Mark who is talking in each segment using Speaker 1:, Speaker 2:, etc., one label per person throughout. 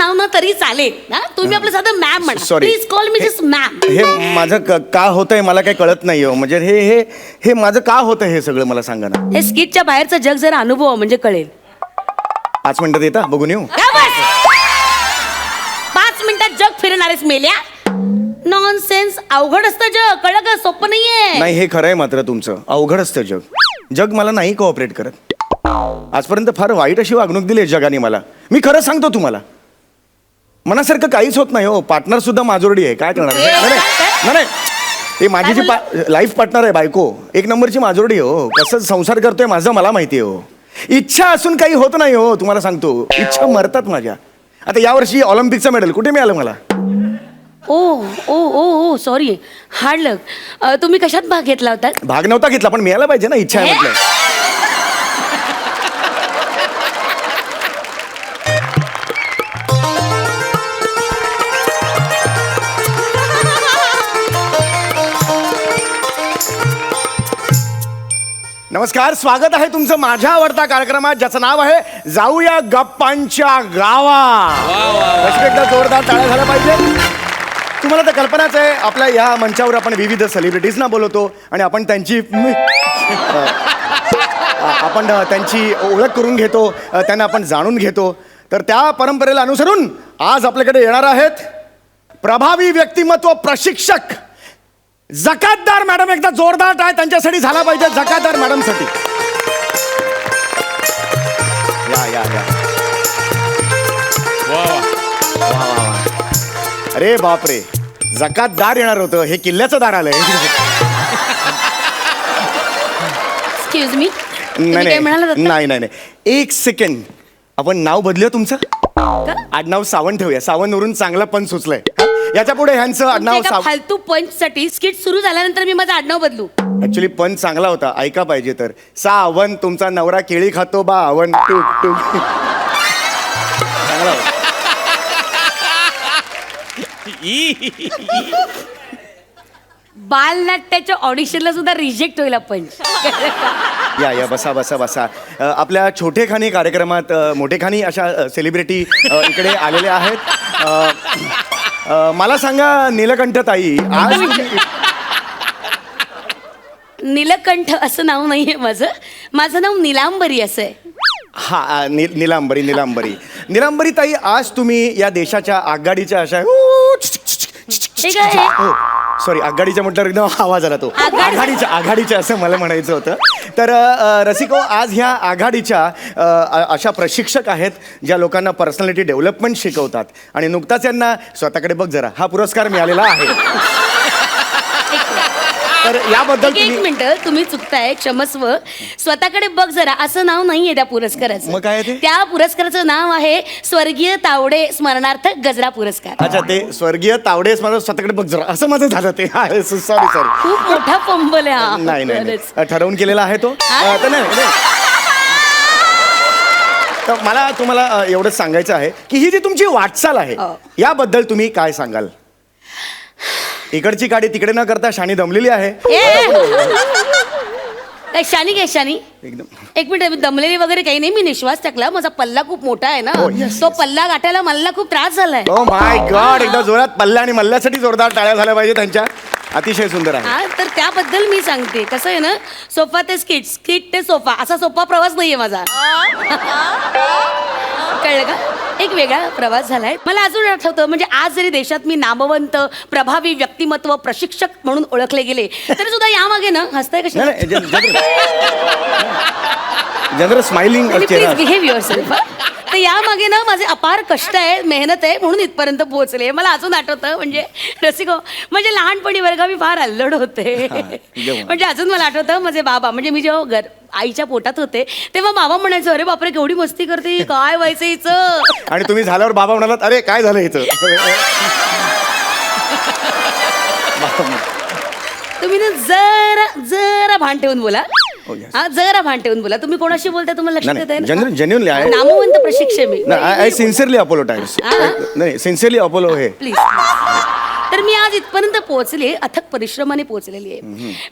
Speaker 1: नाव ना तरी चालेल ना. तुम्ही आपलं साधं मॅम म्हणा.
Speaker 2: Sorry.
Speaker 1: Please call me just ma'am.
Speaker 2: हे माझं का होतंय मला काही कळत नाही हो. म्हणजे हे हे हे माझं का होतं हे सगळं मला सांगा ना.
Speaker 1: हे स्किटच्या बाहेरचं जग जरा अनुभव म्हणजे कळेल.
Speaker 2: 5 मिनिटं देता बघून येऊ.
Speaker 1: का बस? 5 मिनिटात जग फिरणारेच मेल्या. नॉनसेन्स. अवघड असतं जग, कळलं का? सोपं नाहीये.
Speaker 2: नाही हे खरं आहे मात्र तुमचं. अवघड असतं जग. जग मला नाही कोऑपरेट करत. आजपर्यंत फार वाईट अशी वागणूक दिली आहे जगाने मला. मी खरं सांगतो तुम्हाला, मनासारखं काहीच होत नाही हो. पार्टनर सुद्धा माजोरडी आहे. काय करणार? नाही नाही हे माझी जी लाईफ पार्टनर आहे बायको, 1 नंबरची माजोरडी आहे हो. कसं संसार करतोय माझं मला माहिती आहे हो. इच्छा असून काही होत नाही हो. तुम्हाला सांगतो, इच्छा मरतात माझ्या. आता यावर्षी ऑलिम्पिकचं मेडल कुठे मिळालं मला?
Speaker 1: ओ ओ ओ ओ सॉरी, हार्ड लक. तुम्ही कशात भाग घेतला होता?
Speaker 2: भाग नव्हता घेतला पण मिळायला पाहिजे ना. इच्छा आहे म्हटलं. नमस्कार, स्वागत आहे तुमचं माझ्या आवडता कार्यक्रमात ज्याचं नाव आहे जाऊया गप्पांच्या गावात. अशी एकदा जोरदार टाळ्या झाल्या पाहिजे. तुम्हाला तर कल्पनाच आहे, आपल्या या मंचावर आपण विविध सेलिब्रिटीजना बोलवतो आणि आपण त्यांची ओळख करून घेतो, त्यांना आपण जाणून घेतो. तर त्या परंपरेला अनुसरून आज आपल्याकडे येणार आहेत प्रभावी व्यक्तिमत्व प्रशिक्षक जकातदार मॅडम. एकदा जोरदार टाळ्या त्यांच्यासाठी झाला पाहिजे. जकातदार मॅडमसाठी या या या. अरे बापरे, जकातदार येणार होतं, हे किल्ल्याचं दार आलंय.
Speaker 1: Excuse me.
Speaker 2: नाही नाही नाही नाही, 1 सेकंड. आपण नाव बदलूया तुमचं. आडनाव सावंत ठेवूया. सावंतवरून चांगला पण सुचलंय. याच्या पुढे ह्यांचं आडनाव
Speaker 1: फालतू पंच साठी स्किट सुरू झाल्यानंतर मी माझं आडनाव बदलू.
Speaker 2: ऍक्च्युली पण चांगला होता, ऐका पाहिजे तर. सावंत तुमचा नवरा केळी खातो बा अवन टूक टूक. चांगला होता.
Speaker 1: बालनाट्याच्या ऑडिशनला सुद्धा रिजेक्ट होईल आपण.
Speaker 2: या या बसा बसा बसा. आपल्या छोटेखानी कार्यक्रमात मोठेखानी अशा सेलिब्रिटी इकडे आलेले आहेत. मला सांगा नीलकंठ ताई, आज
Speaker 1: नीलकंठ असं नाव नाहीये माझं. माझं नाव नीलांबरी असं आहे.
Speaker 2: हा नीलांबरी नीलांबरी नीलांबरी ताई, आज तुम्ही या देशाच्या आघाडीच्या अशा सॉरी आघाडीच्या म्हटल्यावर एकदम आवाज आला तो. आघाडीच्या असं मला म्हणायचं होतं. तर रसिको, आज ह्या आघाडीच्या अशा प्रशिक्षक आहेत ज्या लोकांना पर्सनॅलिटी डेव्हलपमेंट शिकवतात. आणि नुकताच यांना स्वतःकडे बघ जरा हा पुरस्कार मिळालेला आहे. तर याबद्दल
Speaker 1: एक मिनिट, तुम्ही चुकताय, क्षमस्व. स्वतःकडे बघ जरा असं नाव नाहीये त्या पुरस्काराचं.
Speaker 2: मग काय आहे ते?
Speaker 1: त्या पुरस्काराचं नाव आहे स्वर्गीय तावडे स्मरणार्थ गजरा पुरस्कार.
Speaker 2: अच्छा, ते स्वर्गीय तावडे माझं स्वतःकडे बघ जरा असं माझं झालं ते. सॉरी सॉरी,
Speaker 1: खूप मोठा फंबल आहे हा.
Speaker 2: नाही नाही, ठरवून केलेला आहे तो. तर नाही, तर मला तुम्हाला एवढंच सांगायचं आहे की ही जी तुमची वाटचाल आहे याबद्दल तुम्ही काय सांगाल? इकडची गाडी तिकडे न करता शानी दमलेली आहे.
Speaker 1: शानी काय शानी?
Speaker 2: एकदम.
Speaker 1: एक मिनिट, मी दमलेली वगैरे काही नाही. मी निश्वास टाकला. माझा पल्ला खूप मोठा आहे ना. तो पल्ला गाठायला मला खूप त्रास झालाय.
Speaker 2: ओ माय गॉड, एकदा जोरात पल्ला आणि मल्ल्यासाठी जोरदार टाळ्या झाल्या पाहिजे त्यांच्या. अतिशय सुंदर आहे.
Speaker 1: तर त्याबद्दल मी सांगते. कसं आहे ना, सोफा ते स्किट, स्किट ते सोफा, असा सोपा प्रवास नाहीये माझा. कळलं का? एक वेगळा प्रवास झालाय. मला अजून आठवतं, म्हणजे आज जरी देशात मी नामवंत प्रभावी व्यक्तिमत्व प्रशिक्षक म्हणून ओळखले गेले तरी सुद्धा यामागे ना, हसताय कशा?
Speaker 2: General smiling.
Speaker 1: Please behave yourself. तर यामागे ना माझे अपार कष्ट आहे, मेहनत आहे, म्हणून इथपर्यंत पोहोचले. मला अजून आठवतं, म्हणजे रसिको, म्हणजे लहानपणी वर्ग मी फार अल्लड होते. म्हणजे अजून मला आठवतं, माझे बाबा, म्हणजे मी जेव्हा आईच्या पोटात होते तेव्हा बाबा म्हणायचं, अरे बापरे केवढी मस्ती करते, काय व्हायचं हिचं.
Speaker 2: आणि तुम्ही झाल्यावर बाबा म्हणालात, अरे काय झालं हिचं.
Speaker 1: तुम्ही ना जरा जरा भान ठेवून बोला. हा, जरा भान ठेवून बोला. तुम्ही कोणाशी बोलताय तुम्हाला लक्षात येत आहे ना?
Speaker 2: जेन्युइनली आहे.
Speaker 1: नामवंत प्रशिक्षक मी.
Speaker 2: I sincerely अपोलोटाइज. नाही, सिन्सिअरली अपोलो हे.
Speaker 1: प्लीज. तर मी आज इथपर्यंत पोहोचले, अथक परिश्रमाने पोहोचलेली आहे.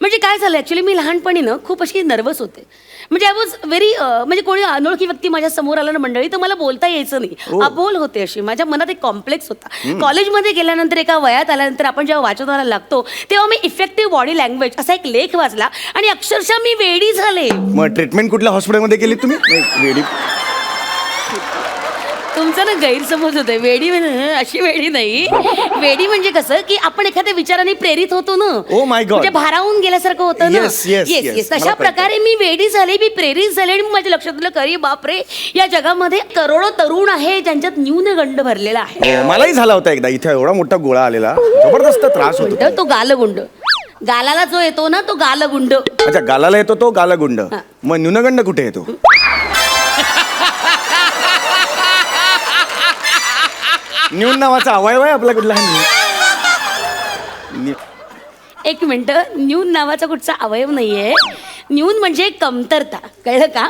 Speaker 1: म्हणजे काय झालं ऍक्च्युली, मी लहानपणी ना खूप अशी नर्वस होते. म्हणजे आय वॉज व्हेरी, म्हणजे कोणी अनोळखी व्यक्ती माझ्या समोर आलं ना मंडळी, तर मला बोलता यायचं नाही. अबोल होते अशी, माझ्या मनात एक कॉम्प्लेक्स होता. कॉलेजमध्ये गेल्यानंतर, एका वयात आल्यानंतर आपण जेव्हा वाचनाला लागतो, तेव्हा मी इफेक्टिव्ह बॉडी लँग्वेज असा एक लेख वाचला आणि अक्षरशः मी वेडी झाले.
Speaker 2: मग ट्रीटमेंट कुठल्या हॉस्पिटलमध्ये केली तुम्ही? नाही, वेडी.
Speaker 1: तुमचा ना गैरसमज होतोय. वेडी म्हणजे अशी वेडी नाही. वेडी म्हणजे कसं की आपण एखाद्या विचाराने प्रेरित होतो ना.
Speaker 2: Oh my God.
Speaker 1: म्हणजे भारावून गेल्यासारखं होतं ना.
Speaker 2: Yes, yes, yes.
Speaker 1: तशा
Speaker 2: मला
Speaker 1: प्रकारे मी वेडी झाले, मी प्रेरित झाले आणि माझ्या लक्षात आलं, अरे बापरे, या जगामध्ये करोडो तरुण आहे ज्यांच्यात न्यूनगंड भरलेला आहे.
Speaker 2: हो, मलाही झाला होता एकदा. इथे एवढा मोठा गोळा आलेला, जबरदस्त त्रास होतो.
Speaker 1: तो गालगुंड. गालाला जो येतो ना तो गालगुंड.
Speaker 2: अच्छा, गालाला येतो तो गालागुंड. मग न्यूनगंड कुठे येतो? न्यून नावाचा अवयव आहे आपला कुठला?
Speaker 1: एक मिनिट, न्यून नावाचा कुठचा अवयव नाहीये. न्यून म्हणजे कमतरता, कळलं का?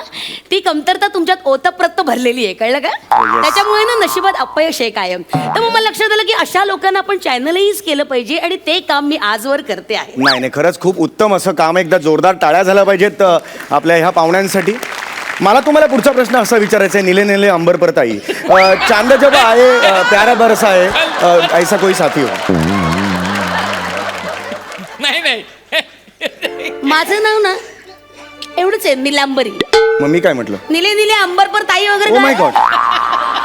Speaker 1: ती कमतरता तुमच्यात ओतप्रत भरलेली आहे, कळलं का? त्याच्यामुळे ना नशिबात अपयश आहे कायम. तर मग मला लक्षात आलं की अशा लोकांना आपण चॅनलाइज केलं पाहिजे आणि ते काम मी आजवर करते आहे.
Speaker 2: नाही, खरंच खूप उत्तम असं काम. एकदा जोरदार टाळ्या झाल्या पाहिजेत आपल्या ह्या पाहुण्यांसाठी. मला तुम्हाला पुढचा प्रश्न असा विचारायचा आहे, नीले नीले अंबर पर ताई, चांद जब आए प्यारा बरसा है, ऐसा कोई साथी हो?
Speaker 3: नाही
Speaker 1: माझं नाव ना एवढंच आहे, निलांबरी.
Speaker 2: मग मी काय म्हटलं?
Speaker 1: निले निले अंबर पर ताई वगैरे
Speaker 2: ओ माय
Speaker 1: काय?
Speaker 2: गॉड.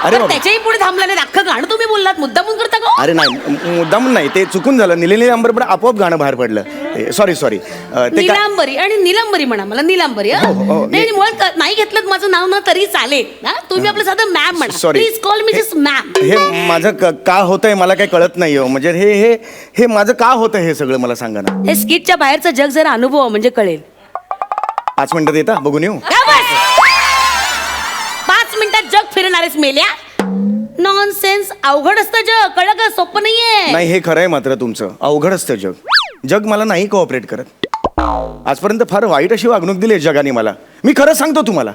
Speaker 2: अरे
Speaker 1: पण
Speaker 2: बाबा.
Speaker 1: त्याच्याही पुढे थांबला नाही. अख्खं गाणं तुम्ही बोललात, मुद्दामून करता का?
Speaker 2: अरे नाही, मुद्दाम नाही, ते चुकून झालं. निले निले अंबर पण आपोआप गाणं बाहेर पडलं. सॉरी ते काय?
Speaker 1: निलांबरी आणि निलांबरी म्हणा, मला निलांबरी.
Speaker 2: हो, हो,
Speaker 1: नाही, मुळात नाही घेतलं माझं नाव ना तरी चालेल ना. तुम्ही आपलं साधं मॅम म्हणा.
Speaker 2: Sorry.
Speaker 1: Please call me just ma'am.
Speaker 2: हे माझं का होतंय मला काही कळत नाही हो. म्हणजे हे हे हे माझं का होतं हे सगळं मला सांगा ना.
Speaker 1: हे स्किटच्या बाहेरचं जग जरा अनुभव म्हणजे कळेल.
Speaker 2: 5 मिनिटात येता बघून येऊ?
Speaker 1: का बस? 5 मिनिटात जग फिरणारेच मेल्या. नॉनसेन्स. अवघड असतं जग, कळलं का? सोपं नाहीये.
Speaker 2: नाही, हे खरं आहे मात्र तुमचं. अवघड असतं जग. जग मला नाही कोऑपरेट करत. आजपर्यंत फार वाईट अशी वागणूक दिली आहे जगाने मला. मी खरं सांगतो तुम्हाला,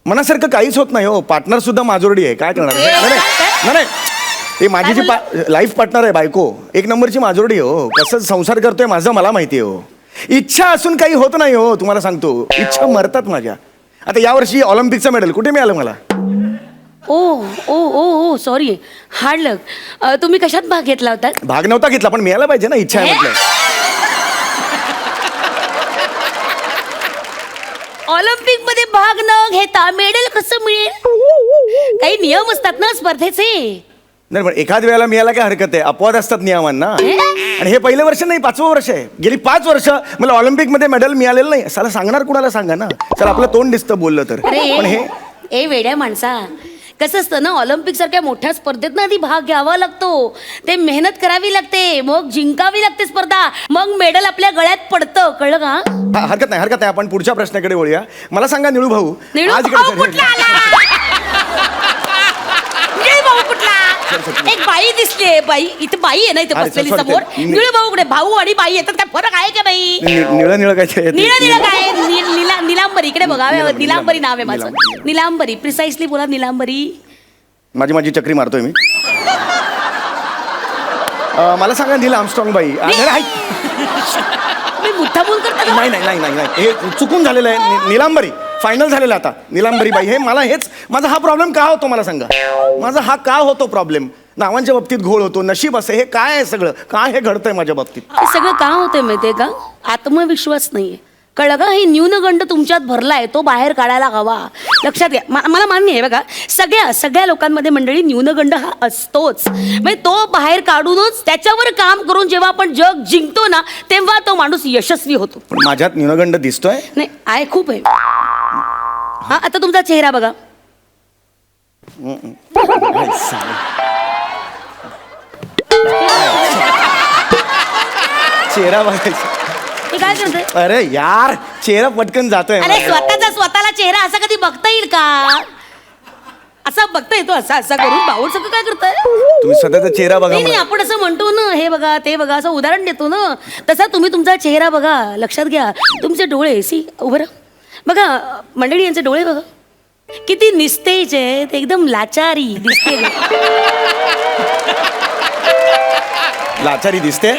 Speaker 2: मनासारखं काहीच होत नाही हो. पार्टनर सुद्धा माजोरडी आहे. काय करणार? नाही नाही, ते माझी जी लाईफ पार्टनर आहे बायको, 1 नंबरची माजोरडी हो. कसं संसार करतोय माझं मला माहिती आहे हो. इच्छा असून काही होत नाही हो. तुम्हाला सांगतो, इच्छा मरतात माझ्या. आता यावर्षी ऑलिम्पिकचं मेडल कुठे मिळालं मला?
Speaker 1: ओ ओ ओ ओ सॉरी, हार्ड लक. तुम्ही कशात भाग घेतला होता?
Speaker 2: भाग नव्हता घेतला, पण मिळायला पाहिजे ना. इच्छा आहे म्हटलं.
Speaker 1: ऑलिम्पिक मध्ये भाग न घेता मेडल कसं मिळेल? काही नियम असतात ना स्पर्धेचे.
Speaker 2: नाही, पण एखाद वेळेला मिळायला काय हरकत आहे? अपवाद असतात नियमांना. आणि हे पहिलं वर्ष नाही, 5वं वर्ष आहे. गेली 5 वर्ष मला ऑलिम्पिक मध्ये मेडल मिळालेलं नाही. साला सांगणार कुणाला? सांगा ना. चल, आपलं तोंड दिसतं बोललं तर. पण हे
Speaker 1: ए वेड्या माणसा, कसं असतं ना, ऑलिम्पिक सारख्या मोठ्या स्पर्धेत ना आधी भाग घ्यावा लागतो. ते मेहनत करावी लागते, मग जिंकावी लागते स्पर्धा, मग मेडल आपल्या गळ्यात पडतं, कळलं का?
Speaker 2: हरकत नाही. आपण पुढच्या प्रश्नाकडे वळूया. मला सांगा निळू भाऊ,
Speaker 1: निळू
Speaker 2: आज
Speaker 1: भाऊ कुठला आला? निळू भाऊ कुठला? एक बाई दिसली. बाई इथे बाई आहे ना, इथे
Speaker 2: अरे,
Speaker 1: बसलेली
Speaker 2: sorry,
Speaker 1: समोर.
Speaker 2: sorry.
Speaker 1: निळू भाऊ कुठे? भाऊ आणि बाई येतात, काय फरक आहे का बाई?
Speaker 2: निळं काय?
Speaker 1: निळं काय? निलांबरी. इकडे बघा, निलांबरी नाव आहे माझं. निलांबरी. प्रिसाइसली बोला, निलांबरी.
Speaker 2: माझी चक्री मारतोय मी. मला सांगा, नील आर्मस्ट्रॉंग बाई.
Speaker 1: मी मुद्दामून करता का?
Speaker 2: नाही, हे चुकून झालेलं आहे. निलांबरी फायनल झालेलं आता. निलांबरी बाई, हे मला माझा हा प्रॉब्लेम का होतो मला सांगा. माझा हा का होतो प्रॉब्लेम? नावांच्या बाबतीत घोळ होतो, नशीब असं. हे काय आहे सगळं? काय हे घडतंय माझ्या बाबतीत?
Speaker 1: हे सगळं का होतंय माहितीये का? आत्मविश्वास नाहीये, कळलं का? हे न्यूनगंड तुमच्यात भरलाय, तो बाहेर काढायला हवा. लक्षात घ्या. मला मान्य आहे बघा, सगळ्या लोकांमध्ये मंडळी न्यूनगंड हा असतोच. म्हणजे तो बाहेर काढूनच त्याच्यावर काम करून जेव्हा आपण जग जिंकतो ना, तेव्हा तो माणूस यशस्वी होतो.
Speaker 2: पण माझ्यात न्यूनगंड दिसतोय?
Speaker 1: नाही, आहे, खूप आहे. हा, आता तुमचा चेहरा बघा.
Speaker 2: चेहरा बघायचा.
Speaker 1: हे काय करतोय?
Speaker 2: अरे यार, चेहरा पटकन जातोय.
Speaker 1: अरे स्वतःला चेहरा असा कधी बघता येईल का? असा बघता येतो, असा करून बाऊल सगळं काय करताय?
Speaker 2: तुम्ही स्वतःचा चेहरा बघा.
Speaker 1: नाही, आपण असं म्हणतो ना, हे बघा ते बघा, असं उदाहरण देतो ना, तसा तुम्ही तुमचा चेहरा बघा. लक्षात घ्या, तुमचे डोळे उभं राहा. बघा मंडळी, यांचे डोळे बघा किती निस्तेज आहेत, एकदम लाचारी दिसते.
Speaker 2: लाचारी दिसते.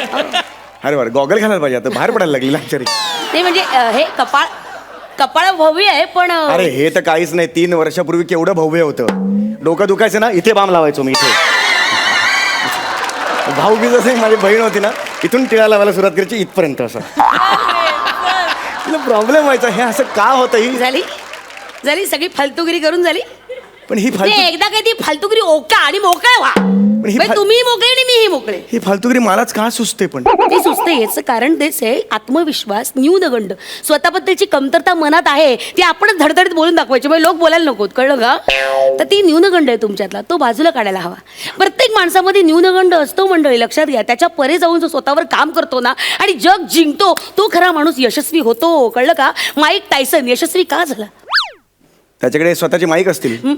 Speaker 2: अरे बरं गॉगल घालायला पाहिजे आता बाहेर पडायला लागली लाचारी.
Speaker 1: ते म्हणजे हे कपाळ भव्य आहे पण
Speaker 2: अरे हे तर काहीच नाही. 3 वर्षापूर्वी केवढं भव्य होतं. डोकं दुखायचं ना इथे बाम लावायचो मी इथे. भाऊ बी जसं माझी बहीण होती ना इथून टिळा लावायला सुरुवात करायची इथपर्यंत असं. प्रॉब्लेम व्हायचा हे असं का होतं ही.
Speaker 1: झाली सगळी फालतूगिरी करून झाली.
Speaker 2: पण ही
Speaker 1: ते
Speaker 2: फालतू
Speaker 1: एकदा काही ती फालतूगिरी ओका आणि मोकळे व्हा.
Speaker 2: ही
Speaker 1: म्हणजे तुम्ही मोकळे आणि मीही मोकळे.
Speaker 2: ही फालतूगिरी मलाच का सुचते पण.
Speaker 1: ते सुचते याचं कारण तेच आहे आत्मविश्वास न्यूनगंड स्वतःबद्दलची कमतरता मनात आहे ती आपणच धडधडीत बोलून दाखवायची. म्हणजे लोक बोलायला नकोत कळलं का. तर ती न्यूनगंड आहे तुमच्यातला तो बाजूला काढायला हवा. प्रत्येक माणसामध्ये न्यूनगंड असतो मंडळी लक्षात घ्या. त्याच्या परे जाऊन जो स्वतःवर काम करतो ना आणि जग जिंकतो तो खरा माणूस यशस्वी होतो कळलं का. माईक टायसन यशस्वी का झाला.
Speaker 2: त्याच्याकडे स्वतःचे माईक असतील.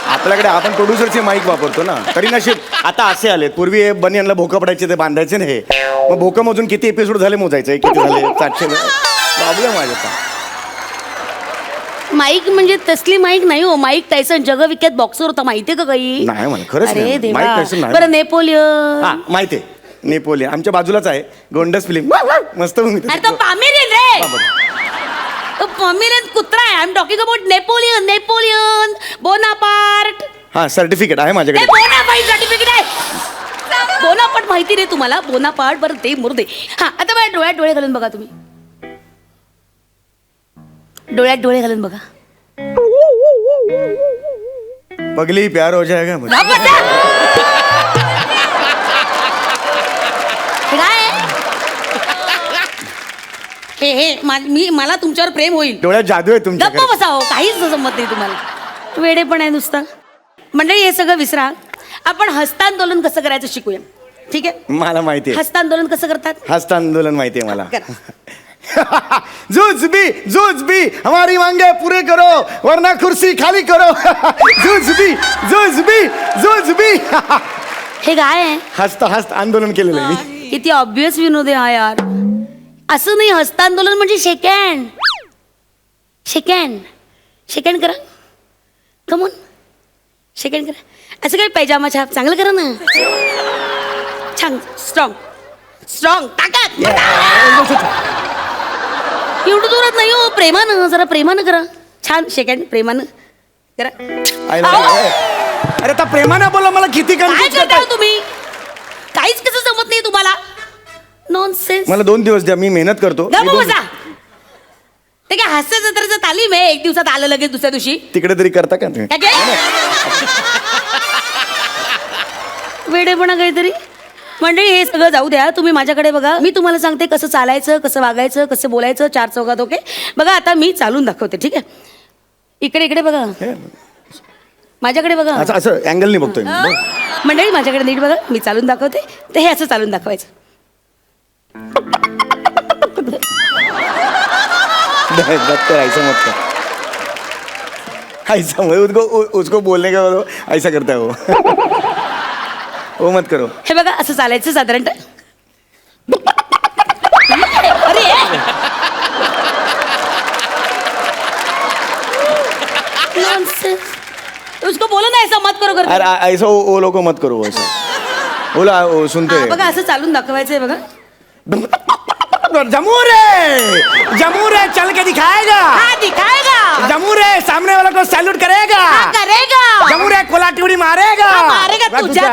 Speaker 2: आपल्याकडे आपण प्रोड्युसरचे माईक वापरतो ना. तरी नशीब आता असे आले. पूर्वी हे बनियनला भोकं पडायचे ते बांधायचे ना. हे मग भोकं मोजून किती एपिसोड झाले मोजायचे किती झाले 700. प्रॉब्लेम आहे आता.
Speaker 1: माईक म्हणजे तसली माईक नाही हो. माईक टायसन जगविख्यात बॉक्सर होता माहितीये का काही.
Speaker 2: नाही मला खरंच
Speaker 1: अरे
Speaker 2: नाही.
Speaker 1: देवा.
Speaker 2: माईक टायसन नाही.
Speaker 1: बरं नेपोलियन.
Speaker 2: हा माहिती आहे नेपोलियन आमच्या बाजूलाच आहे. गोंडस फिल्म मस्त movie.
Speaker 1: अरे तो पामेरियन रे. तो पामेरियन कुत्रा आहे. I am talking about Napoleon Bonaparte.
Speaker 2: हा सर्टिफिकेट आहे माझ्याकडे.
Speaker 1: बोनापार्ट सर्टिफिकेट आहे. बोनापार्ट माहिती रे तुम्हाला. बोनापार्ट बरं ते मुर्दे. हा आता माझ्या डोळ्यात डोळे घालून बघा तुम्ही. डोळ्यात डोळे घालून बघा.
Speaker 2: पगली प्यार हो जाएगा मुझे.
Speaker 1: मला तुमच्यावर प्रेम होईल.
Speaker 2: डोळ्यात जादू आहे तुमच्या.
Speaker 1: गप्प बसाव काहीच जमत नाही तुम्हाला. वेडे पण आहे नुसतं. मंडळी हे सगळं विसरा. आपण हस्तांदोलन कसं करायचं शिकूया. ठीक आहे
Speaker 2: मला माहिती आहे.
Speaker 1: हस्तांदोलन कसं करतात.
Speaker 2: हस्तांदोलन माहिती आहे मला.
Speaker 1: करा.
Speaker 2: जूझ भी हमारी मांगे पूरे करो वरना कुर्सी खाली करो. जूझ भी.
Speaker 1: हे काय आहे.
Speaker 2: हस्त आंदोलन केलेलं आहे मी.
Speaker 1: किती ऑब्विस विनोद आहे हा यार. असं नाही. हस्तांदोलन म्हणजे शेकँड करा. कमॉन शेकँड करा. असं काय पैजामा छाप चांगलं करा ना. छान स्ट्रॉंग ताकद. एवढं जोरात नाही हो. प्रेमानं जरा प्रेमानं करा. छान सेकंड प्रेमानं करा.
Speaker 2: अरे आता प्रेमानं बोला मला किती
Speaker 1: काय करता तुम्ही. काहीच कसं जमत नाही तुम्हाला. नॉनसेन्स.
Speaker 2: मला 2 दिवस द्या मी मेहनत करतो.
Speaker 1: बसा. ते काय हास्य जत्रेचं तालीम आहे. 1 दिवसात आलं लगेच दुसऱ्या दिवशी.
Speaker 2: तिकडे तरी करता का तुम्ही.
Speaker 1: वेडेपणा काहीतरी. मंडळी हे सगळं जाऊ द्या. तुम्ही माझ्याकडे बघा. मी तुम्हाला सांगते कसं चालायचं कसं वागायचं कसं बोलायचं 4 चौघात. ओके बघा आता मी चालून दाखवते. ठीक आहे इकडे बघा. माझ्याकडे बघा.
Speaker 2: असं अँगलनी बघतोय
Speaker 1: मंडळी माझ्याकडे नीट बघा. मी चालून दाखवते तर हे असं चालून दाखवायचं.
Speaker 2: ऐसा उसको बोलने का बोलो ऐसा करता है वो मत करो.
Speaker 1: हे बघा असं चालायचं साधारणतः. अरे उसको बोलो ना ऐसा मत करो.
Speaker 2: अरे ऐसा वो लोग मत करो ऐसा. बोला सुनते.
Speaker 1: बघा असं चालून दाखवायचंय बघा.
Speaker 2: जमूर है चल के दिखाएगा.
Speaker 1: हाँ दिखाएगा.
Speaker 2: जमूर है सामने वाला को सैल्यूट करेगा.
Speaker 1: करेगा.
Speaker 2: जमूर है कोलाटी उड़ी मारेगा.
Speaker 1: मारेगा तुझ्या